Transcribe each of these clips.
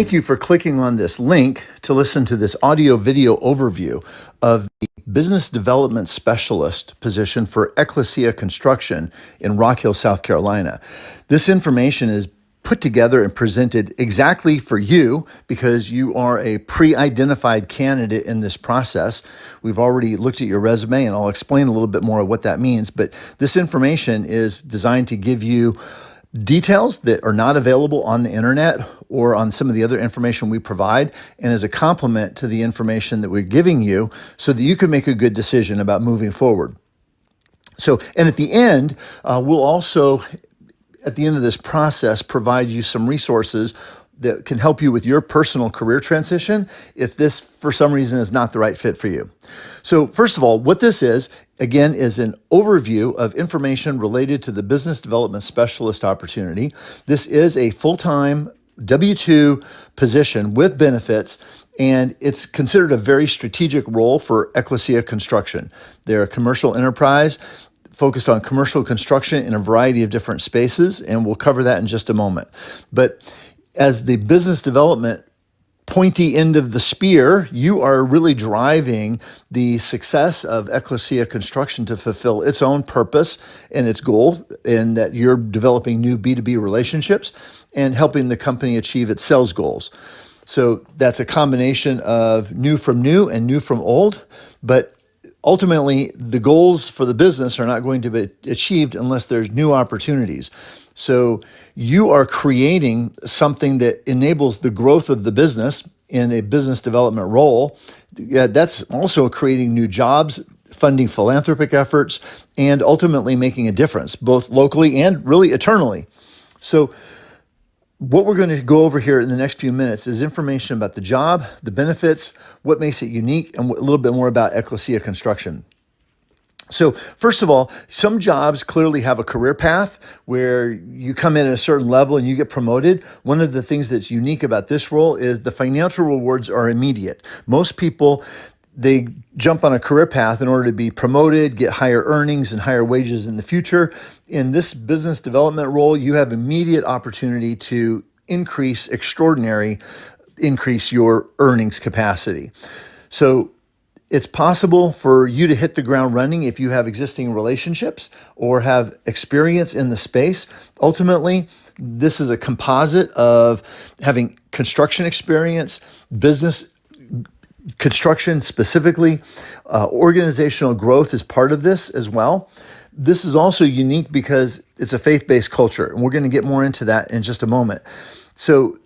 Thank you for clicking on this link to listen to this audio video overview of the Business Development Specialist position for Ecclesia Construction in Rock Hill, South Carolina. This information is put together and presented exactly for you because you are a pre-identified candidate in this process. We've already looked at your resume, and I'll explain a little bit more of what that means, but this information is designed to give you details that are not available on the internet or on some of the other information we provide, and as a complement to the information that we're giving you so that you can make a good decision about moving forward. And at the end, we'll also, at the end of this process, provide you some resources that can help you with your personal career transition if this, for some reason, is not the right fit for you. So first of all, what this is, again, is an overview of information related to the Business Development Specialist opportunity. This is a full-time W-2 position with benefits, and it's considered a very strategic role for Ecclesia Construction. They're a commercial enterprise focused on commercial construction in a variety of different spaces, and we'll cover that in just a moment. But as the business development pointy end of the spear, you are really driving the success of Ecclesia Construction to fulfill its own purpose and its goal, in that you're developing new B2B relationships and helping the company achieve its sales goals. So that's a combination of new from new and new from old, but ultimately, the goals for the business are not going to be achieved unless there's new opportunities. So you are creating something that enables the growth of the business in a business development role. That's also creating new jobs, funding philanthropic efforts, and ultimately making a difference, both locally and really eternally. So what we're going to go over here in the next few minutes is information about the job, the benefits, what makes it unique, and a little bit more about Ecclesia Construction. So first of all, some jobs clearly have a career path where you come in at a certain level and you get promoted. One of the things that's unique about this role is the financial rewards are immediate. Most people, they jump on a career path in order to be promoted, get higher earnings and higher wages in the future. In this business development role, you have immediate opportunity to increase your earnings capacity. So it's possible for you to hit the ground running if you have existing relationships or have experience in the space. Ultimately, this is a composite of having construction experience, business construction specifically, organizational growth is part of this as well. This is also unique because it's a faith-based culture, and we're going to get more into that in just a moment. So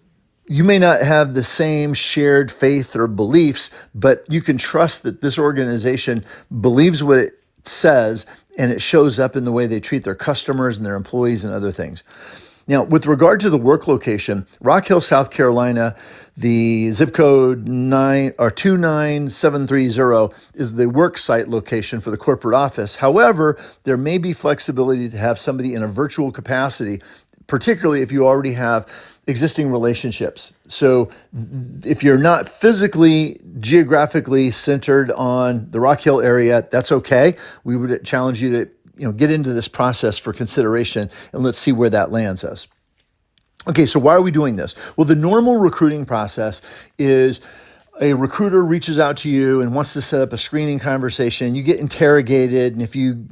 you may not have the same shared faith or beliefs, but you can trust that this organization believes what it says, and it shows up in the way they treat their customers and their employees and other things. Now, with regard to the work location, Rock Hill, South Carolina, the zip code 29730 is the work site location for the corporate office. However, there may be flexibility to have somebody in a virtual capacity, particularly if you already have existing relationships. So if you're not physically, geographically centered on the Rock Hill area, that's okay. We would challenge you to get into this process for consideration, and let's see where that lands us. Okay, so why are we doing this? Well, the normal recruiting process is a recruiter reaches out to you and wants to set up a screening conversation. You get interrogated, and if you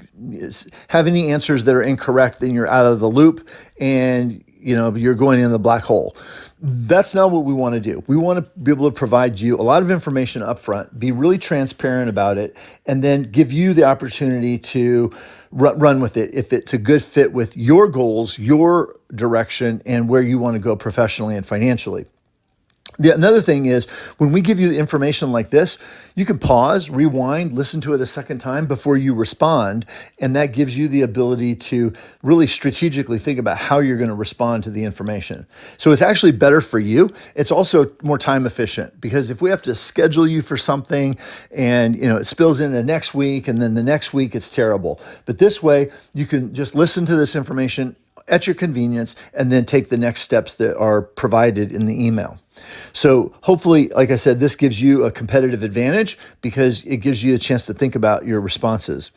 have any answers that are incorrect, then you're out of the loop and you're going in the black hole. That's not what we want to do. We want to be able to provide you a lot of information up front, be really transparent about it, and then give you the opportunity to run with it if it's a good fit with your goals, your direction, and where you want to go professionally and financially. Another thing is, when we give you information like this, you can pause, rewind, listen to it a second time before you respond, and that gives you the ability to really strategically think about how you're going to respond to the information. So it's actually better for you. It's also more time efficient, because if we have to schedule you for something and it spills into next week, and then the next week it's terrible. But this way, you can just listen to this information at your convenience and then take the next steps that are provided in the email. So hopefully, like I said, this gives you a competitive advantage because it gives you a chance to think about your responses.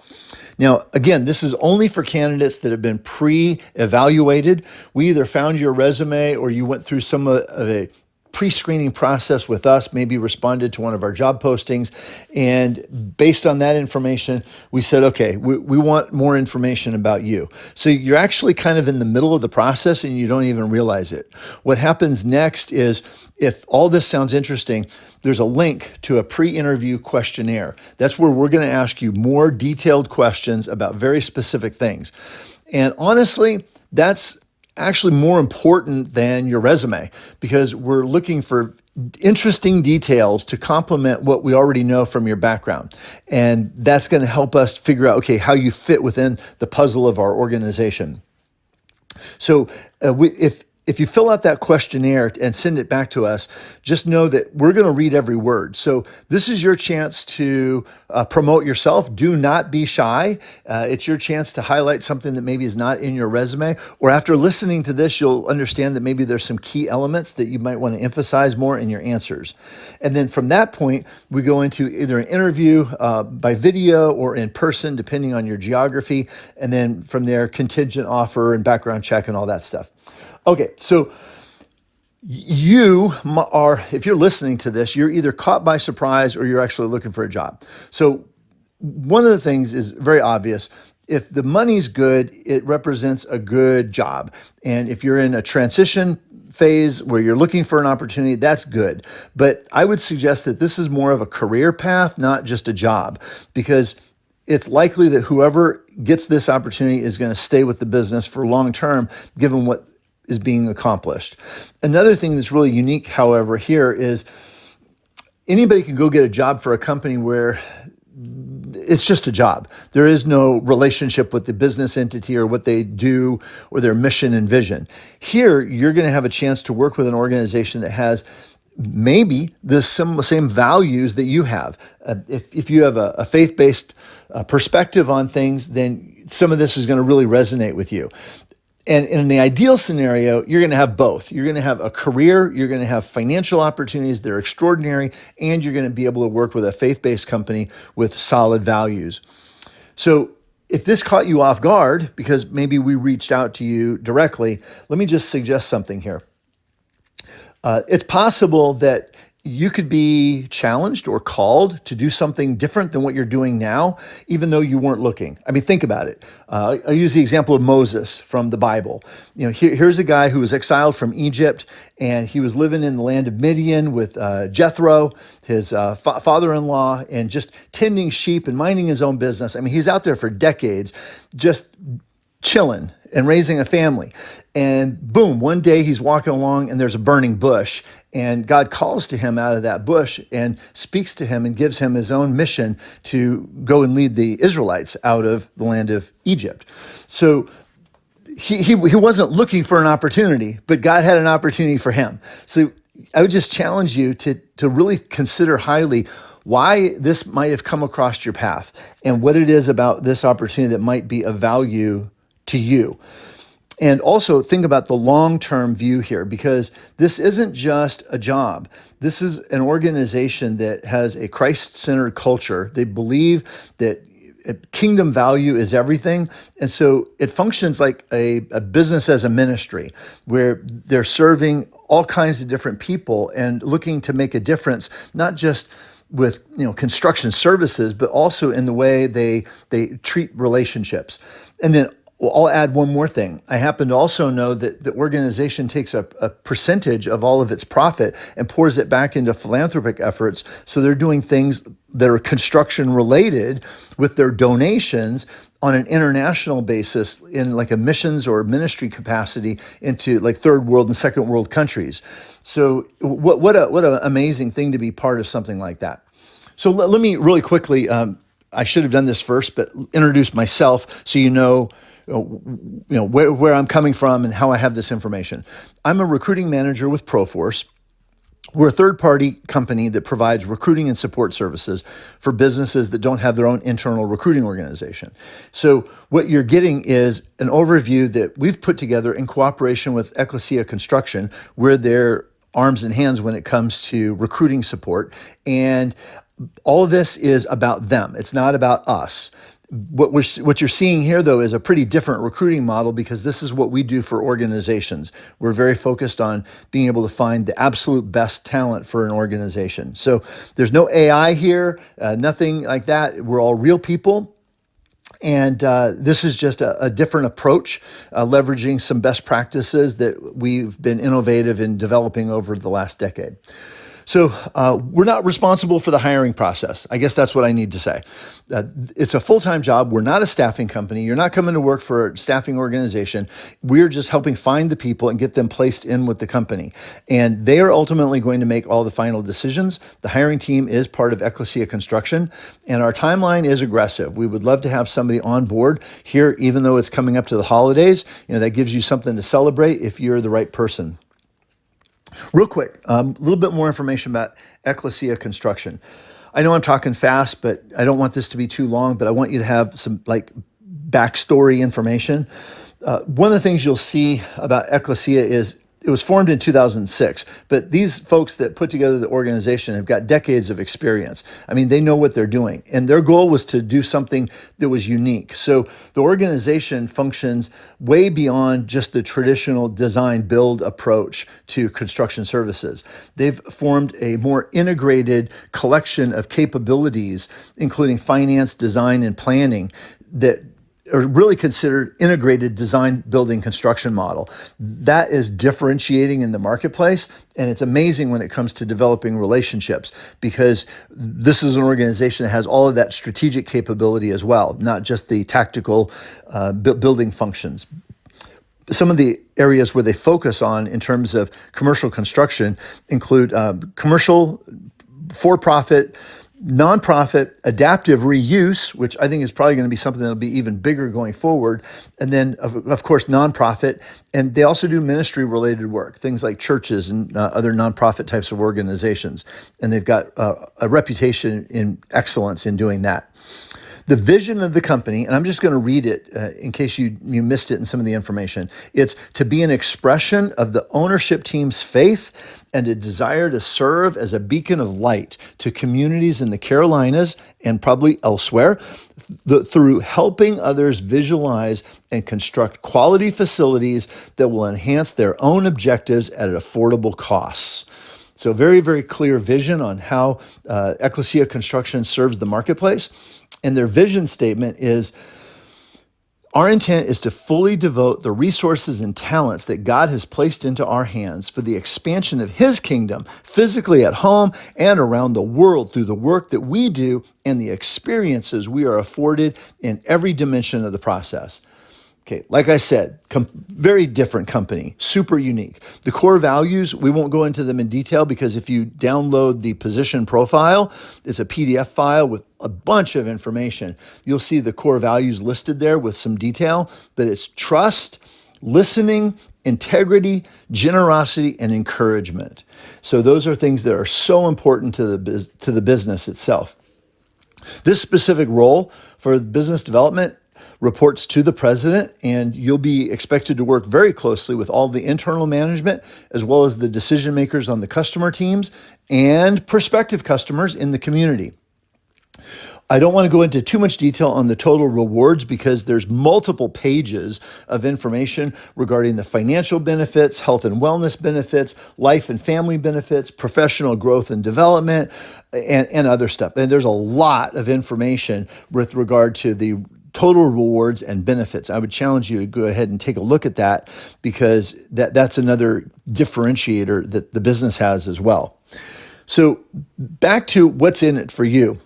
Now, again, this is only for candidates that have been pre-evaluated. We either found your resume or you went through some of a pre-screening process with us, maybe responded to one of our job postings. And based on that information, we said, okay, we want more information about you. So you're actually kind of in the middle of the process and you don't even realize it. What happens next is, if all this sounds interesting, there's a link to a pre-interview questionnaire. That's where we're going to ask you more detailed questions about very specific things. And honestly, that's actually more important than your resume, because we're looking for interesting details to complement what we already know from your background. And that's going to help us figure out, okay, how you fit within the puzzle of our organization. So if you fill out that questionnaire and send it back to us, just know that we're going to read every word. So this is your chance to promote yourself. Do not be shy. It's your chance to highlight something that maybe is not in your resume, or after listening to this, you'll understand that maybe there's some key elements that you might want to emphasize more in your answers. And then from that point, we go into either an interview by video or in person, depending on your geography. And then from there, contingent offer and background check and all that stuff. Okay, so you are, if you're listening to this, you're either caught by surprise or you're actually looking for a job. So one of the things is very obvious. If the money's good, it represents a good job. And if you're in a transition phase where you're looking for an opportunity, that's good. But I would suggest that this is more of a career path, not just a job, because it's likely that whoever gets this opportunity is going to stay with the business for long term, given what is being accomplished. Another thing that's really unique, however, here is anybody can go get a job for a company where it's just a job. There is no relationship with the business entity or what they do or their mission and vision. Here, you're going to have a chance to work with an organization that has maybe the same values that you have. If you have a faith-based perspective on things, then some of this is going to really resonate with you. And in the ideal scenario, you're going to have both. You're going to have a career, you're going to have financial opportunities that are extraordinary, and you're going to be able to work with a faith-based company with solid values. So if this caught you off guard, because maybe we reached out to you directly, let me just suggest something here. It's possible that you could be challenged or called to do something different than what you're doing now, even though you weren't looking. I mean, think about it. I'll use the example of Moses from the Bible. Here's a guy who was exiled from Egypt, and he was living in the land of Midian with Jethro, his father-in-law, and just tending sheep and minding his own business. I mean, he's out there for decades, just chilling and raising a family. And boom, one day he's walking along and there's a burning bush, and God calls to him out of that bush and speaks to him and gives him his own mission to go and lead the Israelites out of the land of Egypt. So he wasn't looking for an opportunity, but God had an opportunity for him. So I would just challenge you to really consider highly why this might have come across your path and what it is about this opportunity that might be of value to you. And also think about the long-term view here, because this isn't just a job. This is an organization that has a Christ-centered culture. They believe that kingdom value is everything. And so it functions like a business as a ministry, where they're serving all kinds of different people and looking to make a difference, not just with construction services, but also in the way they treat relationships. And then I'll add one more thing. I happen to also know that the organization takes a percentage of all of its profit and pours it back into philanthropic efforts. So they're doing things that are construction related with their donations on an international basis in like a missions or ministry capacity into like third world and second world countries. So what an amazing thing to be part of something like that. So let me really quickly, I should have done this first, but introduce myself so you know where I'm coming from and how I have this information. I'm a recruiting manager with Proforce. We're a third-party company that provides recruiting and support services for businesses that don't have their own internal recruiting organization. So what you're getting is an overview that we've put together in cooperation with Ecclesia Construction. We're their arms and hands when it comes to recruiting support. And all of this is about them. It's not about us. what you're seeing here, though, is a pretty different recruiting model because this is what we do for organizations. We're very focused on being able to find the absolute best talent for an organization. So there's no AI here, nothing like that. We're all real people. And this is just a different approach, leveraging some best practices that we've been innovative in developing over the last decade. So we're not responsible for the hiring process. I guess that's what I need to say. It's a full-time job. We're not a staffing company. You're not coming to work for a staffing organization. We're just helping find the people and get them placed in with the company. And they are ultimately going to make all the final decisions. The hiring team is part of Ecclesia Construction, and our timeline is aggressive. We would love to have somebody on board here, even though it's coming up to the holidays. That gives you something to celebrate if you're the right person. Real quick, a little bit more information about Ecclesia Construction. I know I'm talking fast, but I don't want this to be too long, but I want you to have some backstory information. One of the things you'll see about Ecclesia is it was formed in 2006, but these folks that put together the organization have got decades of experience. I mean, they know what they're doing, and their goal was to do something that was unique. So the organization functions way beyond just the traditional design build approach to construction services. They've formed a more integrated collection of capabilities, including finance, design, and planning that are really considered integrated design, building, construction model. That is differentiating in the marketplace, and it's amazing when it comes to developing relationships because this is an organization that has all of that strategic capability as well, not just the tactical building functions. Some of the areas where they focus on in terms of commercial construction include commercial, for-profit, nonprofit, adaptive reuse, which I think is probably going to be something that'll be even bigger going forward. And then, of course, nonprofit. And they also do ministry-related work, things like churches and other nonprofit types of organizations. And they've got a reputation in excellence in doing that. The vision of the company, and I'm just going to read it in case you missed it in some of the information. It's to be an expression of the ownership team's faith and a desire to serve as a beacon of light to communities in the Carolinas and probably elsewhere through helping others visualize and construct quality facilities that will enhance their own objectives at affordable costs. So very, very clear vision on how Ecclesia Construction serves the marketplace. And their vision statement is, our intent is to fully devote the resources and talents that God has placed into our hands for the expansion of His kingdom, physically at home and around the world through the work that we do and the experiences we are afforded in every dimension of the process. Okay, like I said, very different company, super unique. The core values, we won't go into them in detail because if you download the position profile, it's a PDF file with a bunch of information. You'll see the core values listed there with some detail, but it's trust, listening, integrity, generosity, and encouragement. So those are things that are so important to the business itself. This specific role for business development reports to the president, and you'll be expected to work very closely with all the internal management, as well as the decision makers on the customer teams and prospective customers in the community. I don't want to go into too much detail on the total rewards because there's multiple pages of information regarding the financial benefits, health and wellness benefits, life and family benefits, professional growth and development, and other stuff. And there's a lot of information with regard to the total rewards and benefits. I would challenge you to go ahead and take a look at that because that's another differentiator that the business has as well. So back to what's in it for you.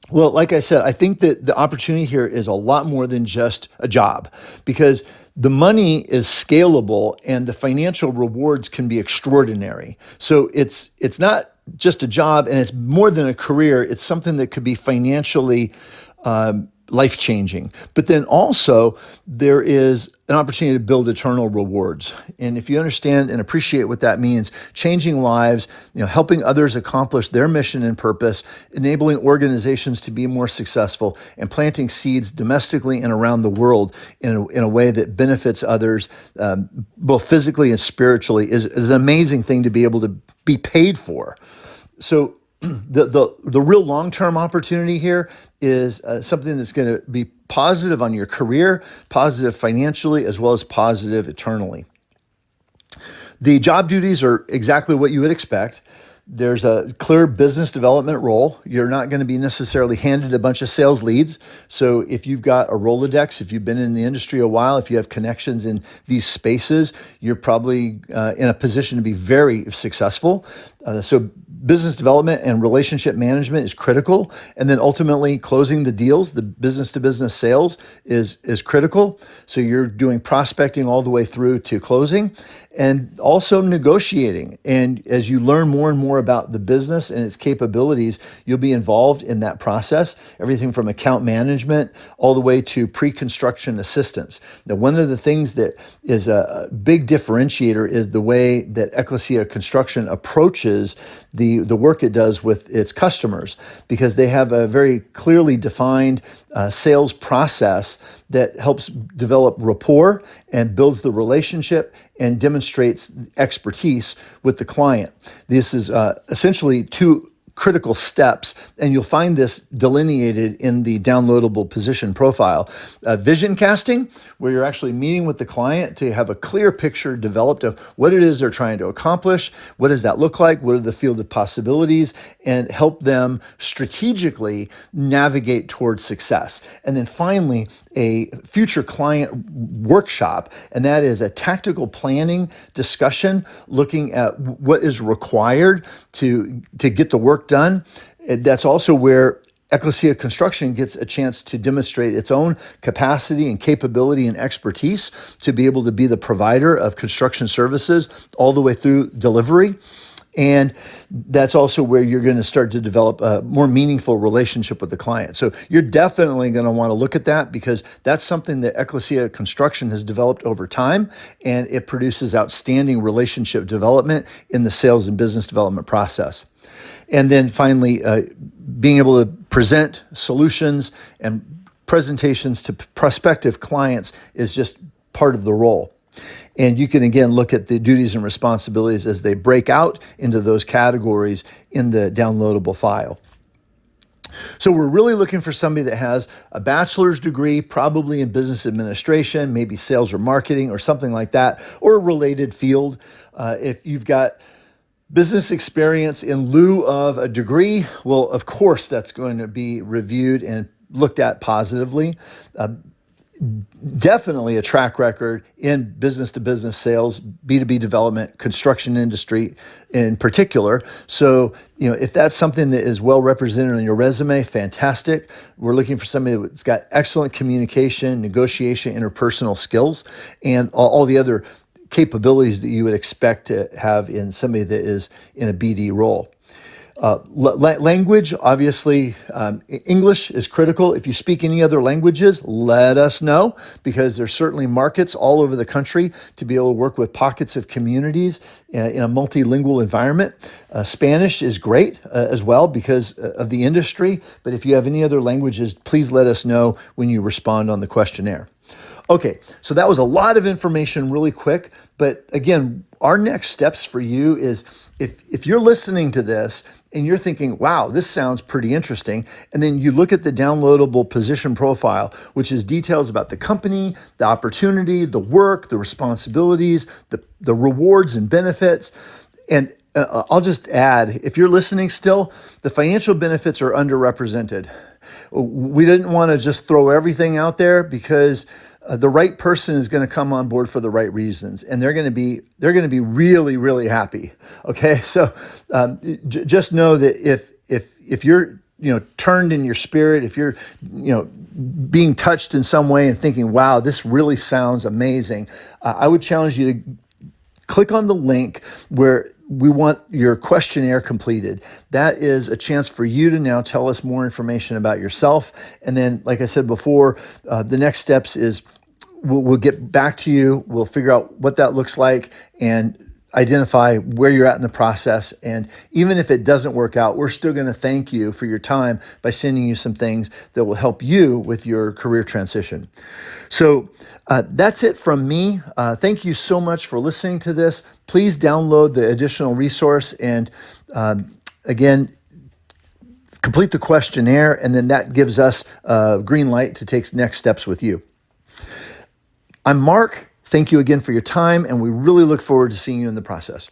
Well, like I said, I think that the opportunity here is a lot more than just a job because the money is scalable and the financial rewards can be extraordinary. So it's not just a job and it's more than a career. It's something that could be financially life-changing. But then also there is an opportunity to build eternal rewards. And if you understand and appreciate what that means, changing lives, helping others accomplish their mission and purpose, enabling organizations to be more successful, and planting seeds domestically and around the world in a way that benefits others, both physically and spiritually, is an amazing thing to be able to be paid for. So The real long-term opportunity here is something that's going to be positive on your career, positive financially, as well as positive eternally. The job duties are exactly what you would expect. There's a clear business development role. You're not going to be necessarily handed a bunch of sales leads. So if you've got a Rolodex, if you've been in the industry a while, if you have connections in these spaces, you're probably in a position to be very successful. So business development and relationship management is critical. And then ultimately closing the deals, the business to business sales is critical. So you're doing prospecting all the way through to closing, and also negotiating. And as you learn more and more about the business and its capabilities, you'll be involved in that process, everything from account management all the way to pre-construction assistance. Now, one of the things that is a big differentiator is the way that Ecclesia Construction approaches the work it does with its customers, because they have a very clearly defined sales process that helps develop rapport and builds the relationship and demonstrates expertise with the client. This is essentially two critical steps, and you'll find this delineated in the downloadable position profile. Vision casting, where you're actually meeting with the client to have a clear picture developed of what it is they're trying to accomplish, what does that look like, what are the field of possibilities, and help them strategically navigate towards success. And then finally, a future client workshop, and that is a tactical planning discussion looking at what is required to get the work done. That's also where Ecclesia Construction gets a chance to demonstrate its own capacity and capability and expertise to be able to be the provider of construction services all the way through delivery. And that's also where you're going to start to develop a more meaningful relationship with the client. So you're definitely going to want to look at that, because that's something that Ecclesia Construction has developed over time, and it produces outstanding relationship development in the sales and business development process. And then finally, being able to present solutions and presentations to prospective clients is just part of the role. And you can, again, look at the duties and responsibilities as they break out into those categories in the downloadable file. So we're really looking for somebody that has a bachelor's degree, probably in business administration, maybe sales or marketing or something like that, or a related field. If you've got business experience in lieu of a degree, well, of course, that's going to be reviewed and looked at positively. Definitely a track record in business-to-business sales, B2B development, construction industry in particular. So, if that's something that is well represented on your resume, fantastic. We're looking for somebody that's got excellent communication, negotiation, interpersonal skills, and all the other capabilities that you would expect to have in somebody that is in a BD role. Language, obviously, English is critical. If you speak any other languages, let us know, because there's certainly markets all over the country to be able to work with pockets of communities in a multilingual environment. Spanish is great as well because of the industry, but if you have any other languages, please let us know when you respond on the questionnaire. Okay, so that was a lot of information really quick, but again, our next steps for you is if you're listening to this and you're thinking, wow, this sounds pretty interesting, and then you look at the downloadable position profile, which is details about the company, the opportunity, the work, the responsibilities, the rewards and benefits, and I'll just add, if you're listening still, the financial benefits are underrepresented. We didn't want to just throw everything out there, because the right person is going to come on board for the right reasons, and they're going to be really, really happy. Okay, so just know that if you're turned in your spirit, if you're being touched in some way and thinking, wow, this really sounds amazing, I would challenge you to click on the link where we want your questionnaire completed. That is a chance for you to now tell us more information about yourself. And then, like I said before, the next steps is we'll get back to you. We'll figure out what that looks like and identify where you're at in the process. And even if it doesn't work out, we're still going to thank you for your time by sending you some things that will help you with your career transition. So that's it from me. Thank you so much for listening to this. Please download the additional resource. And again, complete the questionnaire, and then that gives us a green light to take next steps with you. I'm Mark. Thank you again for your time, and we really look forward to seeing you in the process.